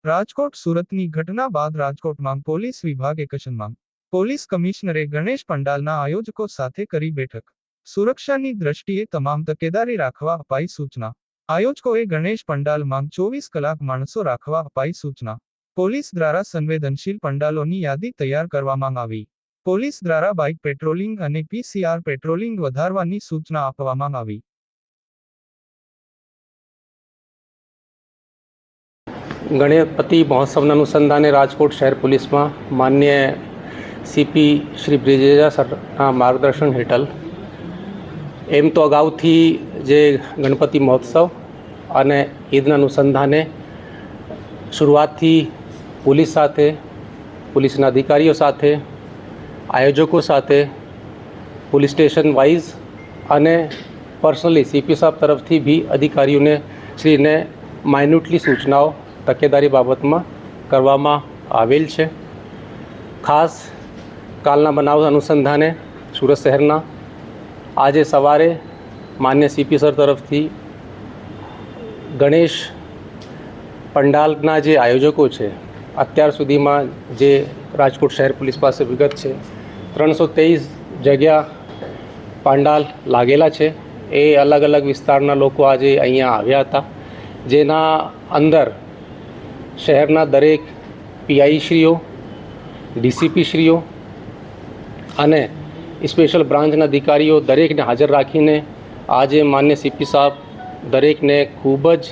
રાજકોટ સુરતની ઘટના બાદ રાજકોટમાં પોલીસ વિભાગ એક્શનમાં. પોલીસ કમિશનરે ગણેશ પંડાલના આયોજકો સાથે કરી બેઠક. સુરક્ષાની દ્રષ્ટિએ તમામ તકેદારી રાખવા અપાઈ સૂચના. આયોજકોએ ગણેશ પંડાલમાં 24 કલાક માણસો રાખવા અપાઈ સૂચના. પોલીસ દ્વારા સંવેદનશીલ પંડાલોની યાદી તૈયાર કરવામાં આવી. પોલીસ દ્વારા બાઇક પેટ્રોલિંગ અને PCR પેટ્રોલિંગ વધારવાની સૂચના આપવામાં આવી. ગણપતિ મહોત્સવના અનુસંધાને રાજકોટ શહેર પોલીસમાં માન્ય સીપી શ્રી બ્રિજેજા સરના માર્ગદર્શન હેઠળ એમ તો અગાઉથી જે ગણપતિ મહોત્સવ અને ઈદના અનુસંધાને શરૂઆતથી પોલીસ સાથે, પોલીસના અધિકારીઓ સાથે, આયોજકો સાથે, પોલીસ સ્ટેશન વાઇઝ અને પર્સનલી સીપી સાહેબ તરફથી બી અધિકારીઓને શ્રીને માઇન્યુટલી સૂચનાઓ તકેદારી બાબતમાં કરવામાં આવેલ છે. ખાસ કાલના બનાવ અનુસંધાને સુરત શહેરના આજે સવારે માન્ય સીપી સર તરફથી ગણેશ પંડાલના જે આયોજકો છે, અત્યાર સુધીમાં જે રાજકોટ શહેર પોલીસ પાસે વિગત છે, 323 જગ્યા પંડાલ લાગેલા છે. એ અલગ અલગ વિસ્તારના લોકો આજે અહીંયા આવ્યા હતા, જેના અંદર શહેરના દરેક પીઆઈશ્રીઓ, ડીસીપીશ્રીઓ અને સ્પેશિયલ બ્રાન્ચના અધિકારીઓ દરેકને હાજર રાખીને આજે માન્ય સીપી સાહેબ દરેકને ખૂબ જ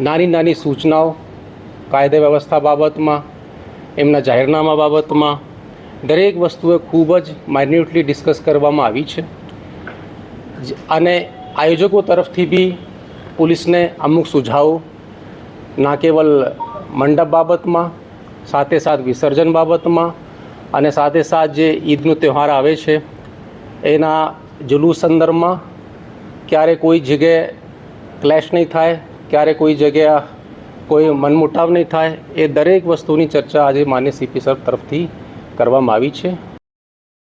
નાની નાની સૂચનાઓ કાયદા વ્યવસ્થા બાબતમાં, એમના જાહેરનામા બાબતમાં દરેક વસ્તુએ ખૂબ જ માઇન્યુટલી ડિસ્કસ કરવામાં આવી છે. અને આયોજકો તરફથી બી પોલીસને અમુક સુઝાવો ના કેવલ મંડપ બાબતમાં, સાથે સાથ વિસર્જન બાબતમાં અને સાથે સાથ જે ઈદનો તહેવાર આવે છે એના જુલુસ સંદર્ભમાં ક્યારે કોઈ જગ્યાએ ક્લેશ નહીં થાય, ક્યારે કોઈ જગ્યા કોઈ મનમુટાવ નહીં થાય, એ દરેક વસ્તુની ચર્ચા આજે માન્ય સીપી સાહેબ તરફથી કરવામાં આવી છે.